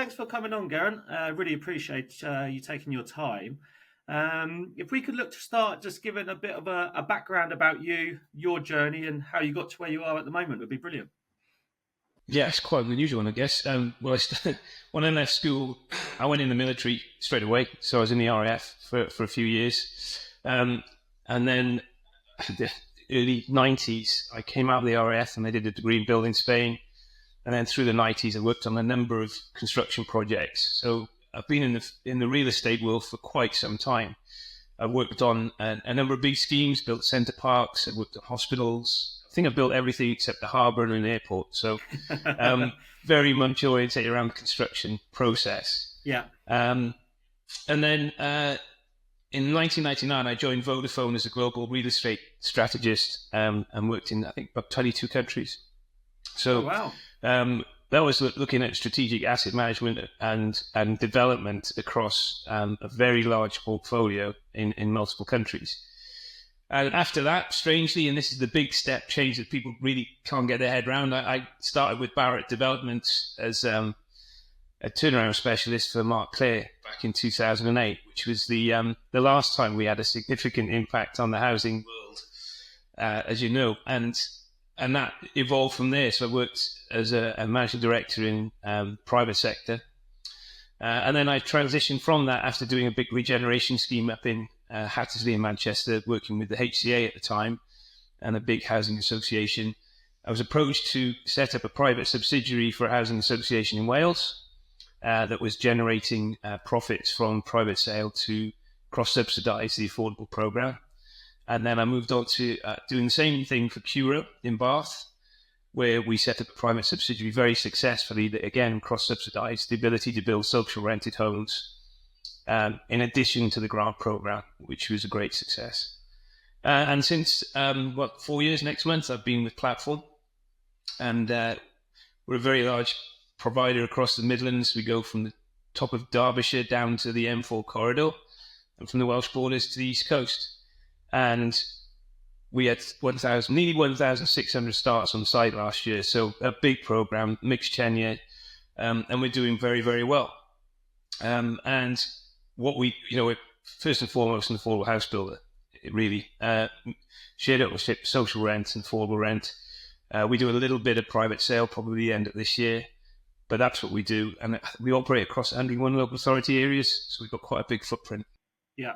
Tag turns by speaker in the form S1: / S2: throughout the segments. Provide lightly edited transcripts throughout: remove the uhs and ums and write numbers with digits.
S1: thanks for coming on, Gerraint. Really appreciate you taking your time. If we could look to start just giving a bit of a background about you, your journey, and how you got to where you are at the moment, would be brilliant.
S2: Yeah, it's quite an unusual one, I guess. When I left school, I went in the military straight away. So I was in the RAF for a few years. And then the early 90s, I came out of the RAF and I did a degree in building Spain. And then through the 90s, I worked on a number of construction projects. So I've been in the real estate world for quite some time. I've worked on a number of big schemes, built centre parks, I've worked on hospitals. I think I've built everything except the harbour and an airport. So very much oriented around the construction process.
S1: Yeah.
S2: And then in 1999, I joined Vodafone as a global real estate strategist and worked in, I think, about 22 countries. So that was looking at strategic asset management and development across a very large portfolio in multiple countries. And after that, strangely, and this is the big step change that people really can't get their head around, I started with Barratt Developments as a turnaround specialist for Mark Clare back in 2008, which was the last time we had a significant impact on the housing world, as you know. And that evolved from there. So I worked as a managing director in private sector. And then I transitioned from that after doing a big regeneration scheme up in Hattersley in Manchester, working with the HCA at the time and a big housing association. I was approached to set up a private subsidiary for a housing association in Wales that was generating profits from private sale to cross-subsidise the affordable programme. And then I moved on to doing the same thing for Cura in Bath, where we set up a private subsidiary very successfully that, again, cross-subsidised the ability to build social rented homes in addition to the grant programme, which was a great success. And since, 4 years next month, I've been with Platform. And we're a very large provider across the Midlands. We go from the top of Derbyshire down to the M4 corridor and from the Welsh borders to the East Coast. And we had nearly 1,600 starts on site last year. So a big program, mixed tenure, and we're doing very, very well. And what we're first and foremost an affordable house builder, really. Shared ownership, social rent and affordable rent. We do a little bit of private sale, probably the end of this year, but that's what we do. And we operate across 101 local authority areas, so we've got quite a big footprint.
S1: Yeah.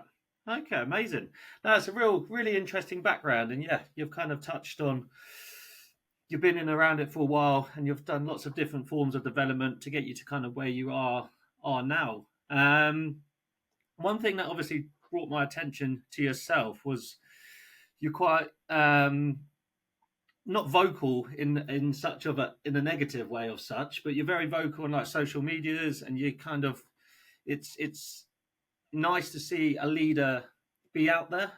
S1: Okay, amazing. That's a really interesting background. And yeah, you've kind of touched on, you've been in around it for a while and you've done lots of different forms of development to get you to kind of where you are now. One thing that obviously brought my attention to yourself was you're quite not vocal in a negative way of such, but you're very vocal on like social medias, and you kind of it's nice to see a leader be out there.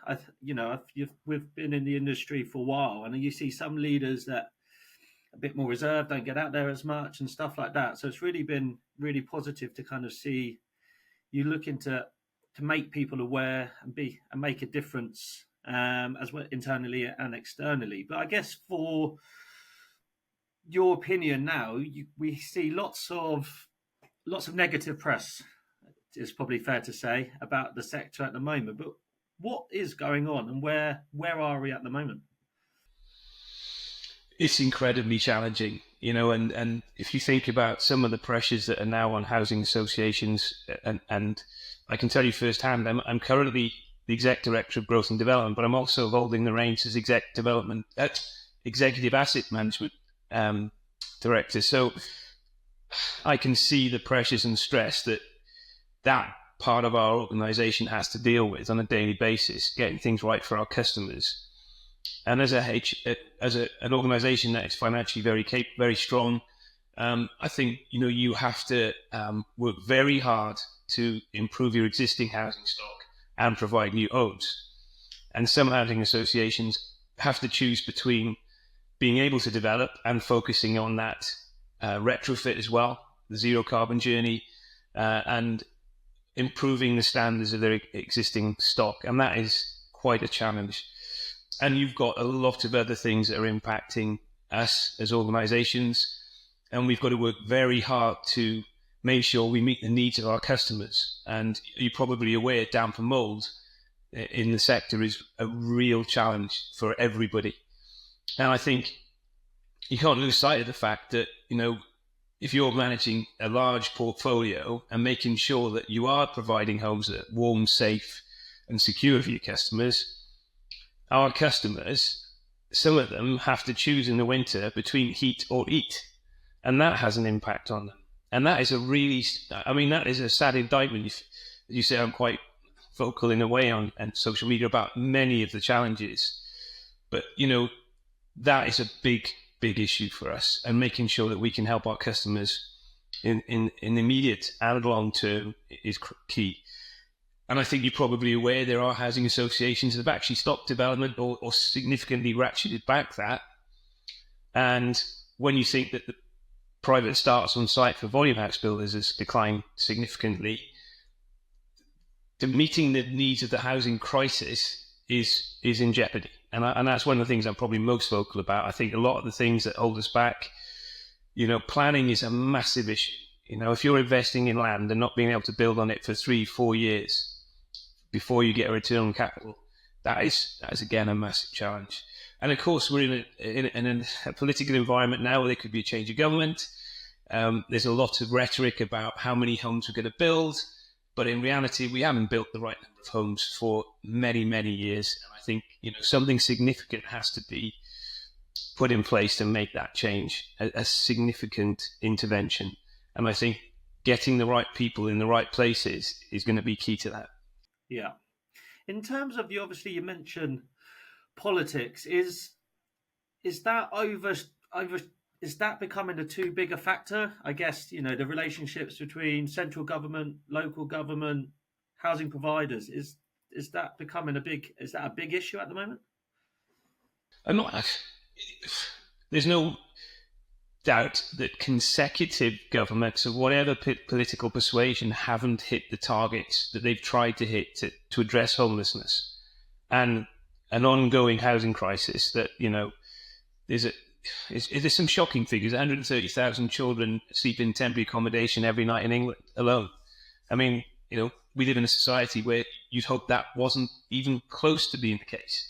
S1: We've been in the industry for a while, and you see some leaders that are a bit more reserved, don't get out there as much and stuff like that. So it's really been really positive to kind of see you looking to make people aware and make a difference as well internally and externally. But I guess for your opinion now, we see lots of negative press, is probably fair to say, about the sector at the moment. But what is going on, and where are we at the moment?
S2: It's incredibly challenging, and if you think about some of the pressures that are now on housing associations, and I can tell you firsthand, I'm currently the Exec Director of Growth and Development, but I'm also holding the reins as Executive Asset Management Director. So I can see the pressures and stress that part of our organisation has to deal with on a daily basis, getting things right for our customers. And as an organisation that is financially very strong, I think you have to work very hard to improve your existing housing stock and provide new homes. And some housing associations have to choose between being able to develop and focusing on that retrofit as well, the zero carbon journey, and improving the standards of their existing stock. And that is quite a challenge. And you've got a lot of other things that are impacting us as organisations. And we've got to work very hard to made sure we meet the needs of our customers. And you're probably aware damp and mold in the sector is a real challenge for everybody. And I think you can't lose sight of the fact that, if you're managing a large portfolio and making sure that you are providing homes that are warm, safe, and secure for your customers, our customers, some of them have to choose in the winter between heat or eat, and that has an impact on them. And that is that is a sad indictment. As you say, I'm quite vocal in a way on social media about many of the challenges, but that is a big issue for us, and making sure that we can help our customers in immediate and long term is key. And I think you're probably aware there are housing associations that have actually stopped development or significantly ratcheted back that. And when you think that the private starts on site for volume house builders has declined significantly, meeting the needs of the housing crisis is in jeopardy. And that's one of the things I'm probably most vocal about. I think a lot of the things that hold us back, planning is a massive issue. If you're investing in land and not being able to build on it for 3-4 years before you get a return on capital, that is again a massive challenge. And of course, we're in a political environment now where there could be a change of government. There's a lot of rhetoric about how many homes we're going to build, but in reality, we haven't built the right number of homes for many, many years. And I think something significant has to be put in place to make that change, a significant intervention. And I think getting the right people in the right places is going to be key to that.
S1: Yeah. In terms of you mentioned politics. Is that is that becoming a too big a factor? I guess, the relationships between central government, local government, housing providers, is that becoming a big issue at the moment?
S2: There's no doubt that consecutive governments of whatever political persuasion haven't hit the targets that they've tried to hit to address homelessness and an ongoing housing crisis. That there's some shocking figures. 130,000 children sleep in temporary accommodation every night in England alone. I mean, we live in a society where you'd hope that wasn't even close to being the case.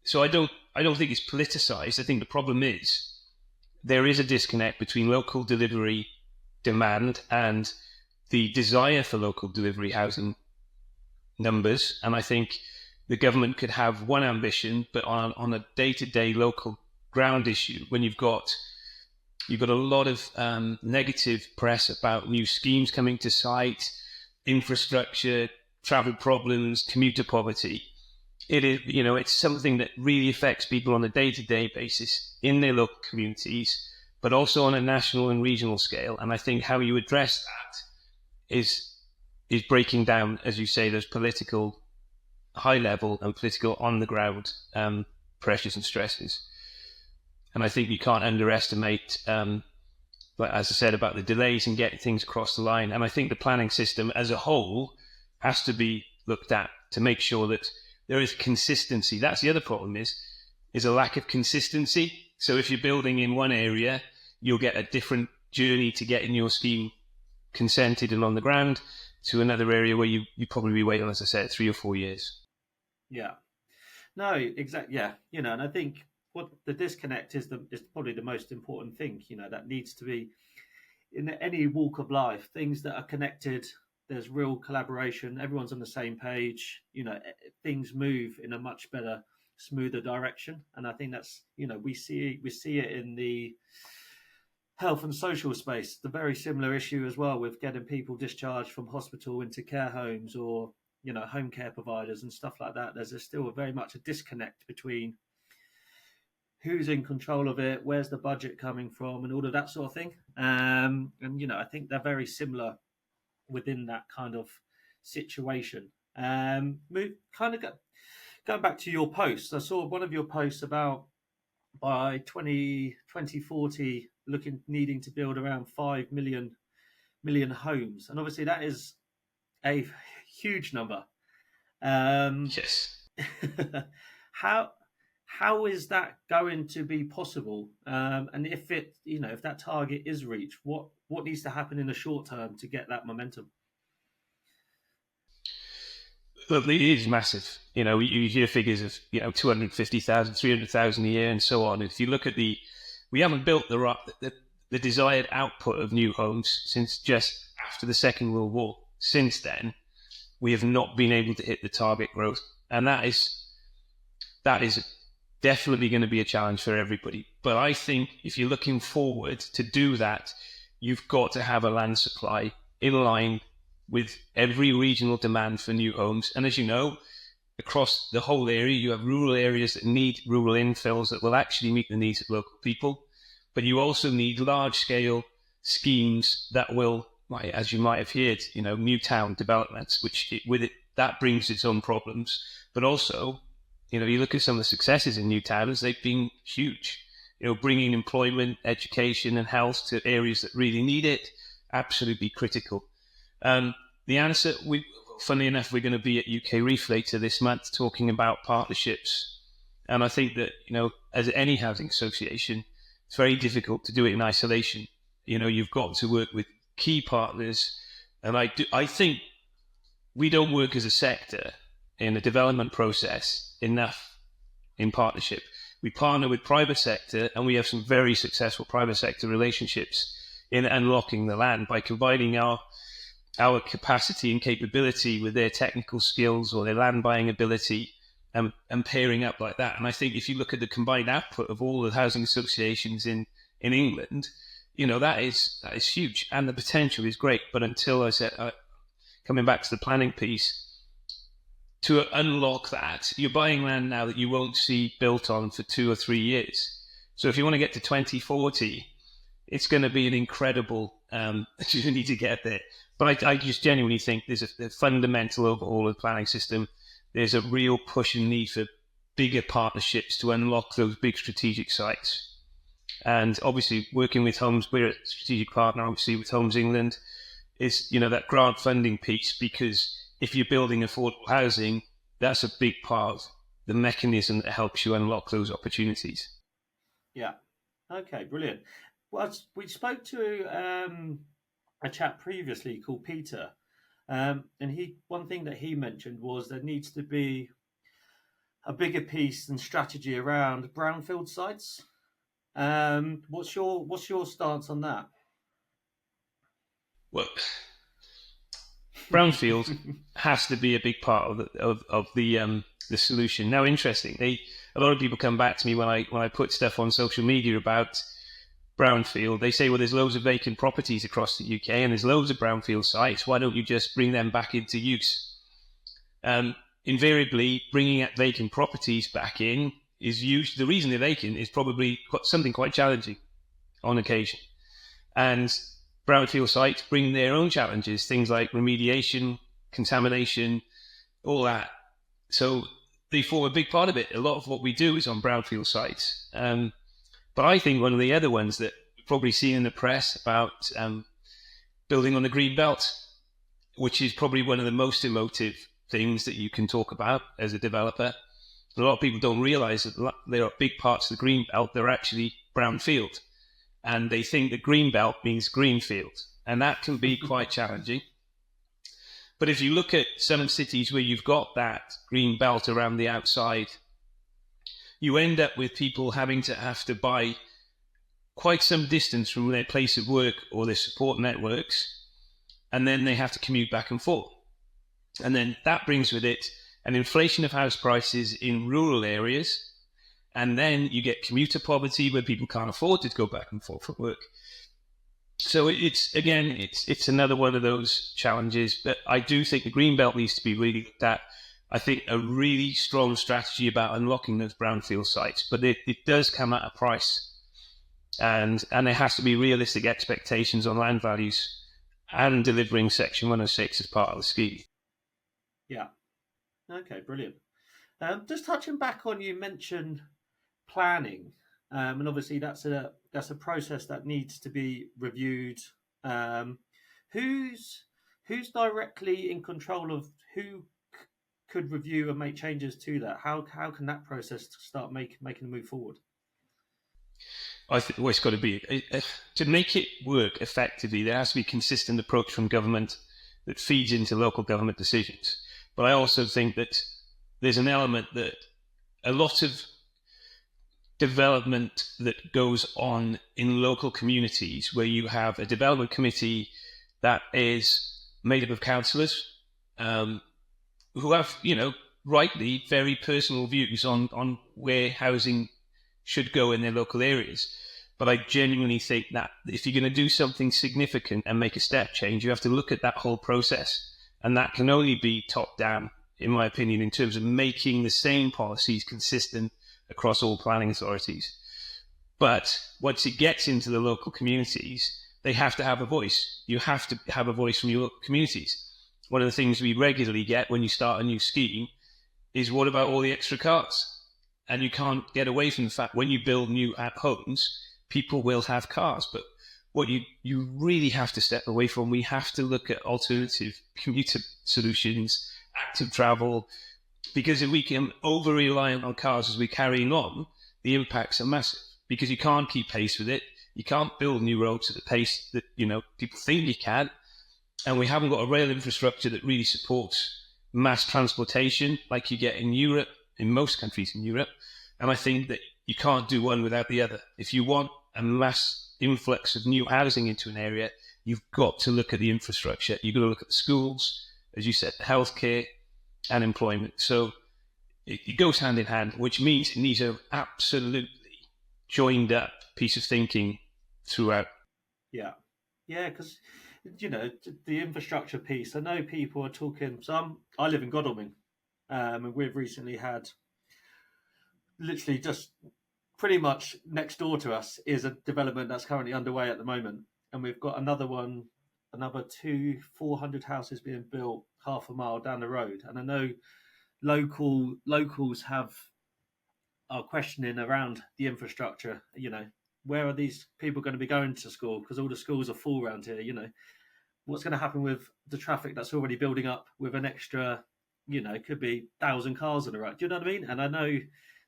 S2: So I don't think it's politicized. I think the problem is there is a disconnect between local delivery demand and the desire for local delivery housing numbers. And I think the government could have one ambition, but on a day-to-day local ground issue, when you've got a lot of negative press about new schemes coming to site, infrastructure, travel problems, commuter poverty. It is, it's something that really affects people on a day-to-day basis in their local communities, but also on a national and regional scale. And I think how you address that is breaking down, as you say, those political high level and political on the ground pressures and stresses. And I think you can't underestimate, as I said, about the delays in getting things across the line. And I think the planning system as a whole has to be looked at to make sure that there is consistency. That's the other problem is a lack of consistency. So if you're building in one area, you'll get a different journey to getting your scheme consented and on the ground to another area where you probably be waiting, as I said, 3 or 4 years.
S1: Yeah. No, exactly. Yeah. And I think what the disconnect is probably the most important thing, that needs to be in any walk of life, things that are connected. There's real collaboration. Everyone's on the same page. Things move in a much better, smoother direction. And I think that's, we see it in the health and social space. The very similar issue as well with getting people discharged from hospital into care homes or, home care providers and stuff like that. There's still very much a disconnect between who's in control of it, where's the budget coming from, and all of that sort of thing. And I think they're very similar within that kind of situation. Going back to your posts, I saw one of your posts about by 2040 needing to build around 5 million homes, and obviously that is a huge number.
S2: Yes.
S1: How how is that going to be possible? And if if that target is reached, what needs to happen in the short term to get that momentum?
S2: Look, it is massive. You hear figures of 250,000, 300,000 a year, and so on. If you look at we haven't built the desired output of new homes since just after the Second World War. Since then, we have not been able to hit the target growth, and that is definitely going to be a challenge for everybody. But I think if you're looking forward to do that, you've got to have a land supply in line with every regional demand for new homes. And as you know, across the whole area, you have rural areas that need rural infills that will actually meet the needs of local people. But you also need large-scale schemes that will, as you might have heard, new town developments, which that brings its own problems. But also, you look at some of the successes in new towns, they've been huge. Bringing employment, education, and health to areas that really need it, absolutely critical. The answer, funnily enough, we're going to be at UK Reef later this month talking about partnerships. And I think that, as any housing association, it's very difficult to do it in isolation. You've got to work with key partners. And I think we don't work as a sector in the development process enough in partnership. We partner with private sector, and we have some very successful private sector relationships in unlocking the land by combining our capacity and capability with their technical skills or their land buying ability, and pairing up like that. And I think if you look at the combined output of all the housing associations in England, that is huge, and the potential is great. But until I said, coming back to the planning piece, to unlock that, you're buying land now that you won't see built on for 2 or 3 years. So if you want to get to 2040, it's going to be an incredible journey to get there. But I just genuinely think there's a fundamental overhaul of the planning system. There's a real push and need for bigger partnerships to unlock those big strategic sites. And obviously working with Homes, we're a strategic partner, obviously, with Homes England, is, that grant funding piece, because if you're building affordable housing, that's a big part of the mechanism that helps you unlock those opportunities.
S1: Yeah. Okay, brilliant. Well, we spoke to a chap previously called Peter, and one thing that he mentioned was there needs to be a bigger piece and strategy around brownfield sites. What's your stance on that?
S2: Well, brownfield has to be a big part of the solution. Now, interestingly, a lot of people come back to me when I put stuff on social media about brownfield. They say, well, there's loads of vacant properties across the UK and there's loads of brownfield sites. Why don't you just bring them back into use? Invariably, bringing vacant properties back in is used. The reason they're vacant is probably something quite challenging on occasion. And brownfield sites bring their own challenges, things like remediation, contamination, all that. So they form a big part of it. A lot of what we do is on brownfield sites. But I think one of the other ones that you've probably seen in the press about building on the green belt, which is probably one of the most emotive things that you can talk about as a developer. A lot of people don't realize that there are big parts of the green belt that are actually brownfield. And they think that green belt means greenfield. And that can be quite challenging. But if you look at some cities where you've got that green belt around the outside, you end up with people having to buy quite some distance from their place of work or their support networks, and then they have to commute back and forth. And then that brings with it an inflation of house prices in rural areas, and then you get commuter poverty where people can't afford to go back and forth for work. So it's another one of those challenges. But I do think the green belt needs to be really looked at. I think a really strong strategy about unlocking those brownfield sites, but it does come at a price, and there has to be realistic expectations on land values and delivering Section 106 as part of the scheme.
S1: Yeah. Okay, brilliant. Just touching back on, you mentioned planning, and obviously that's a process that needs to be reviewed. Who's directly in control of who could review and make changes to that? How can that process start making a move forward?
S2: I think it's got to be to make it work effectively. There has to be a consistent approach from government that feeds into local government decisions. But I also think that there's an element that a lot of development that goes on in local communities, where you have a development committee that is made up of councillors who have, rightly very personal views on where housing should go in their local areas. But I genuinely think that if you're going to do something significant and make a step change, you have to look at that whole process. And that can only be top down, in my opinion, in terms of making the same policies consistent across all planning authorities. But once it gets into the local communities, they have to have a voice. You have to have a voice from your local communities. One of the things we regularly get when you start a new scheme is, what about all the extra cars? And you can't get away from the fact when you build new homes, people will have cars. But what you really have to step away from, we have to look at alternative commuter solutions, active travel, because if we can over-reliant on cars as we're carrying on, the impacts are massive, because you can't keep pace with it. You can't build new roads at the pace that, people think you can. And we haven't got a rail infrastructure that really supports mass transportation like you get in Europe, in most countries in Europe. And I think that you can't do one without the other. If you want a mass influx of new housing into an area, you've got to look at the infrastructure. You've got to look at the schools, as you said, healthcare and employment. So it goes hand in hand, which means it needs a absolutely joined up piece of thinking throughout.
S1: Yeah, because the infrastructure piece. I know people are talking. I live in Godalming, and we've recently had, literally just pretty much next door to us is a development that's currently underway at the moment, and we've got another 400 houses being built half a mile down the road. And I know locals are questioning around the infrastructure. Where are these people going to be going to school? Because all the schools are full around here. What's going to happen with the traffic that's already building up with an extra, it could be 1,000 cars on the road. Do you know what I mean? And I know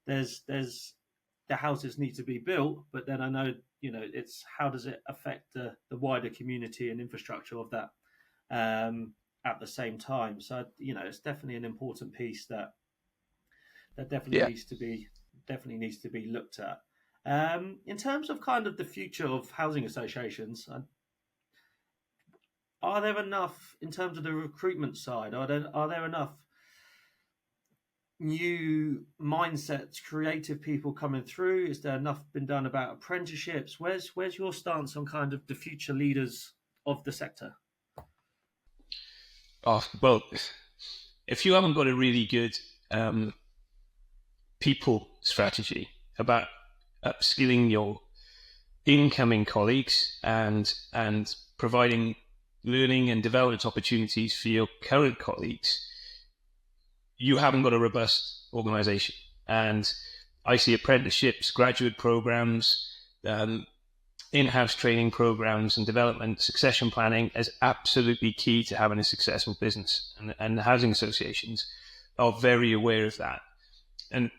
S1: there's the houses need to be built, but then I know, it's how does it affect the wider community and infrastructure of that at the same time. So, it's definitely an important piece that definitely needs to be looked at. In terms of kind of the future of housing associations, are there enough, in terms of the recruitment side, are there enough new mindsets, creative people coming through? Is there enough been done about apprenticeships? Where's your stance on kind of the future leaders of the sector?
S2: Oh, well, if you haven't got a really good people strategy about upskilling your incoming colleagues and providing learning and development opportunities for your current colleagues, you haven't got a robust organization. And I see apprenticeships, graduate programs, in-house training programs and development, succession planning as absolutely key to having a successful business. And the housing associations are very aware of that. And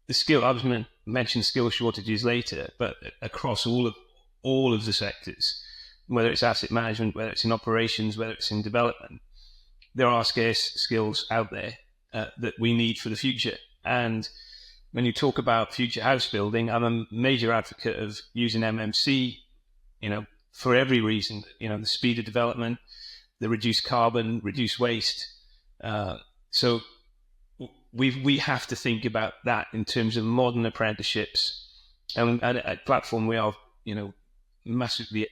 S2: the skill, I was going to mention skill shortages later, but across all of the sectors, whether it's asset management, whether it's in operations, whether it's in development, there are scarce skills out there that we need for the future. And when you talk about future house building, I'm a major advocate of using MMC, for every reason, the speed of development, the reduced carbon, reduced waste. So we have to think about that in terms of modern apprenticeships. And at Platform, we are, massively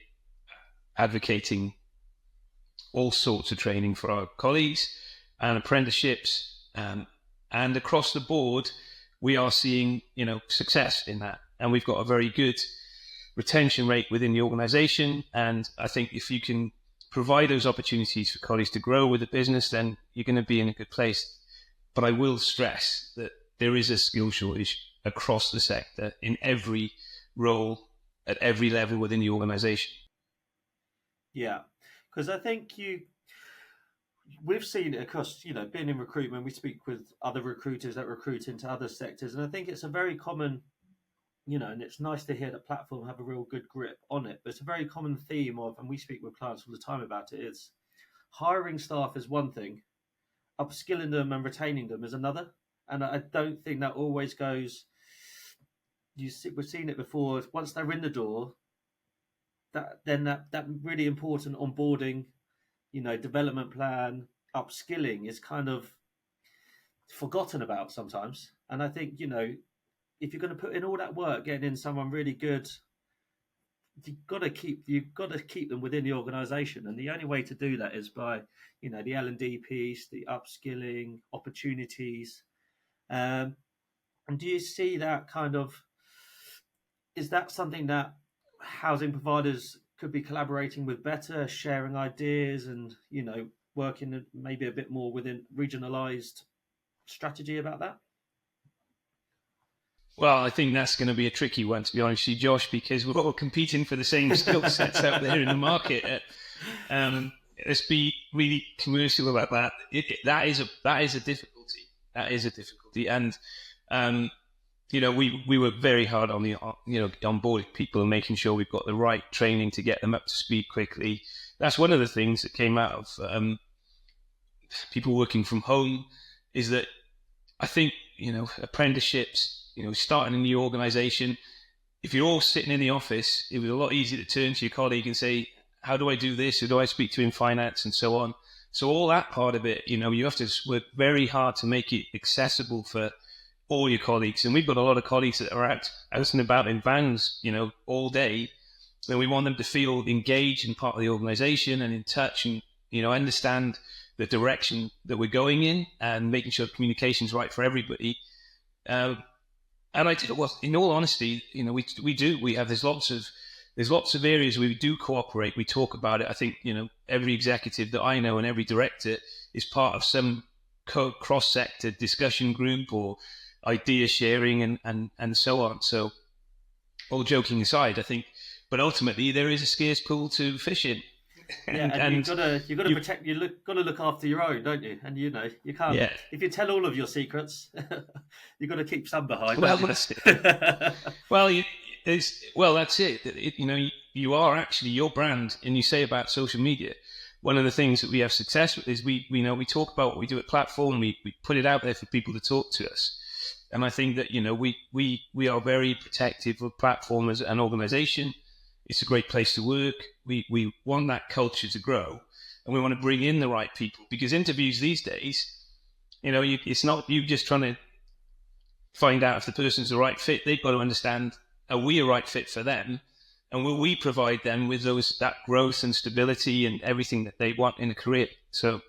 S2: advocating all sorts of training for our colleagues and apprenticeships. And across the board, we are seeing, success in that. And we've got a very good retention rate within the organization. And I think if you can provide those opportunities for colleagues to grow with the business, then you're going to be in a good place. But I will stress that there is a skill shortage across the sector in every role at every level within the organization.
S1: Yeah, because I think we've seen it across, being in recruitment, we speak with other recruiters that recruit into other sectors. And I think it's a very common, and it's nice to hear that platform have a real good grip on it. But it's a very common theme of, and we speak with clients all the time about it, is hiring staff is one thing, upskilling them and retaining them is another. And I don't think that always goes. We've seen it before. Once they're in the door, that really important onboarding, development plan, upskilling is kind of forgotten about sometimes. And I think, if you're going to put in all that work, getting in someone really good, you've got to keep them within the organisation. And the only way to do that is by, the L&D piece, the upskilling opportunities. And do you see that kind of? Is that something that housing providers could be collaborating with better, sharing ideas, and working maybe a bit more within regionalised strategy about that?
S2: Well, I think that's going to be a tricky one, to be honest with you, Josh, because we're all competing for the same skill sets out there in the market. Let's be really commercial about that. That is a difficulty. That is a difficulty, and we work very hard on onboarding people and making sure we've got the right training to get them up to speed quickly. That's one of the things that came out of people working from home, is that I think apprenticeships. Starting a new organisation, if you're all sitting in the office, it was a lot easier to turn to your colleague and say, how do I do this? Who do I speak to in finance and so on? So all that part of it, you have to work very hard to make it accessible for all your colleagues. And we've got a lot of colleagues that are out and about in vans, all day. And we want them to feel engaged and part of the organisation and in touch and, understand the direction that we're going in and making sure communication's right for everybody. And I do, well, in all honesty, there's lots of areas where we do cooperate. We talk about it. I think, every executive that I know and every director is part of some cross-sector discussion group or idea sharing and so on. So all joking aside, I think, but ultimately there is a scarce pool to fish in.
S1: And you've got to protect. Got to look after your own, don't you? And you can't. Yeah. If you tell all of your secrets, you've got to keep some behind.
S2: Well, that's it. That's it. You are actually your brand, and you say about social media. One of the things that we have success with is we talk about what we do at Platform. We put it out there for people to talk to us, and I think that we are very protective of Platform as an organisation. It's a great place to work. We want that culture to grow, and we want to bring in the right people, because interviews these days, it's not you just trying to find out if the person's the right fit. They've got to understand, are we a right fit for them, and will we provide them with that growth and stability and everything that they want in a career? So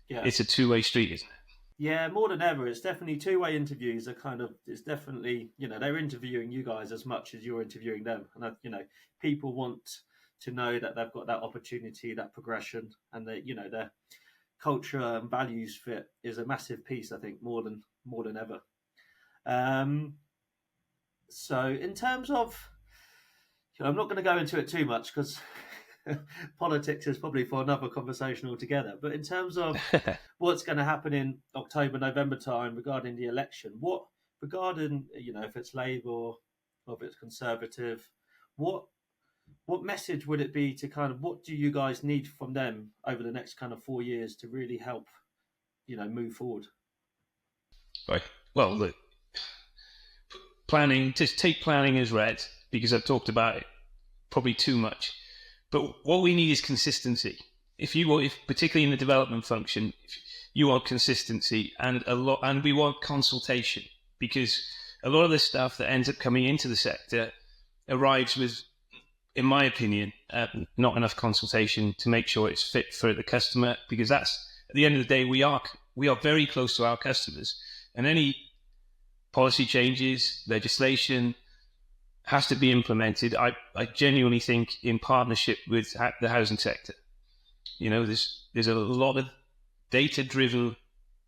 S2: It's a two-way street, isn't it?
S1: Yeah, more than ever, it's definitely two-way interviews. It's definitely, they're interviewing you guys as much as you're interviewing them. And, people want to know that they've got that opportunity, that progression, and that, their culture and values fit is a massive piece, I think, more than ever. So in terms of, I'm not going to go into it too much because politics is probably for another conversation altogether. But in terms of what's going to happen in October, November time regarding the election, if it's Labour or if it's Conservative, what message would it be to what do you guys need from them over the next 4 years to really help, move forward?
S2: Right. Well, look, just take planning as read, because I've talked about it probably too much. But what we need is consistency. If particularly in the development function, if you want consistency and we want consultation, because a lot of the stuff that ends up coming into the sector arrives with, in my opinion, not enough consultation to make sure it's fit for the customer, because that's, at the end of the day, we are very close to our customers, and any policy changes, legislation has to be implemented, I genuinely think, in partnership with the housing sector. There's a lot of data-driven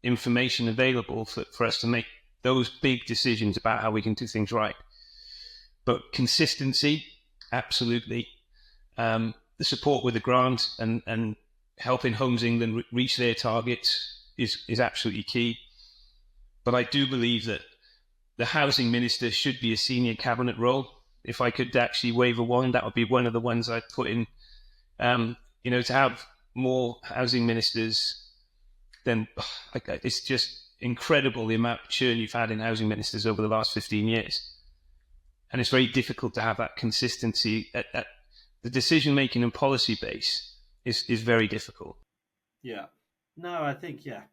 S2: information available for us to make those big decisions about how we can do things right. But consistency, absolutely. The support with the grant and helping Homes England reach their targets is absolutely key. But I do believe that the housing minister should be a senior cabinet role. If I could actually wave a wand, that would be one of the ones I'd put in. To have more housing ministers, then it's just incredible the amount of churn you've had in housing ministers over the last 15 years. And it's very difficult to have that consistency at the decision-making and policy base is very difficult.
S1: Yeah. No, I think, yeah.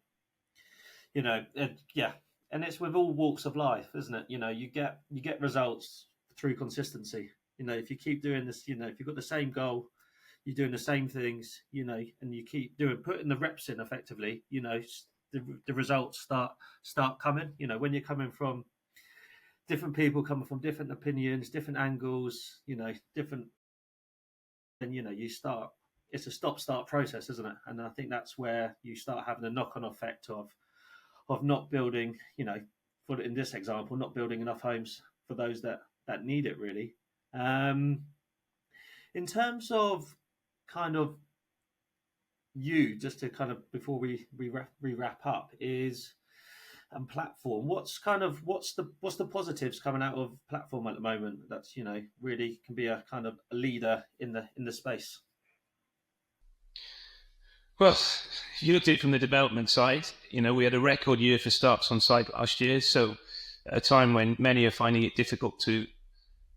S1: Yeah. And it's with all walks of life, isn't it? You get results through consistency. If you keep doing this, if you've got the same goal, you're doing the same things, and you keep putting the reps in effectively, the results start coming. When you're coming from different people, coming from different opinions, different angles, different, then you start. It's a stop-start process, isn't it? And I think that's where you start having a knock-on effect of not building, in this example, not building enough homes for those that need it, really. In terms of kind of just to kind of, before we wrap up, is platform. What's the positives coming out of platform at the moment? That's really can be a kind of a leader in the space.
S2: Well, if you looked at it from the development side, we had a record year for starts on site last year. So at a time when many are finding it difficult to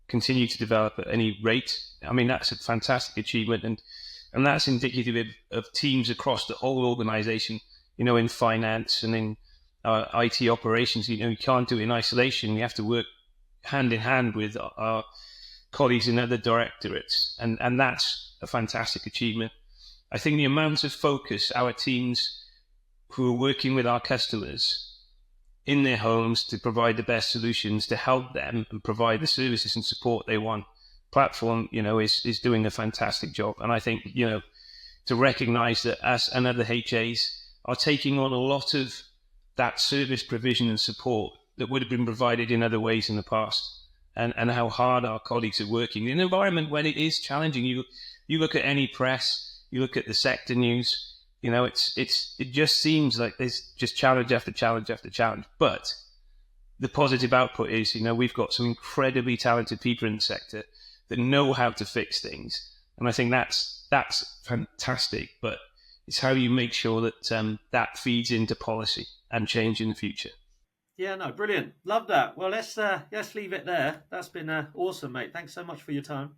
S2: continue to develop at any rate, I mean, that's a fantastic achievement. And that's indicative of teams across the whole organization, in finance and in IT operations. You can't do it in isolation. You have to work hand in hand with our colleagues in other directorates. And that's a fantastic achievement. I think the amount of focus our teams who are working with our customers in their homes to provide the best solutions to help them and provide the services and support they want, platform, is doing a fantastic job. And I think, to recognize that us and other HAs are taking on a lot of that service provision and support that would have been provided in other ways in the past, and how hard our colleagues are working in an environment when it is challenging. You look at any press, you look at the sector news, it just seems like there's just challenge after challenge after challenge. But the positive output is, we've got some incredibly talented people in the sector that know how to fix things. And I think that's fantastic, but it's how you make sure that that feeds into policy and change in the future.
S1: Yeah, no, brilliant. Love that. Well, let's leave it there. That's been awesome, mate. Thanks so much for your time.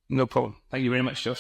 S2: No problem. Thank you very much, Josh.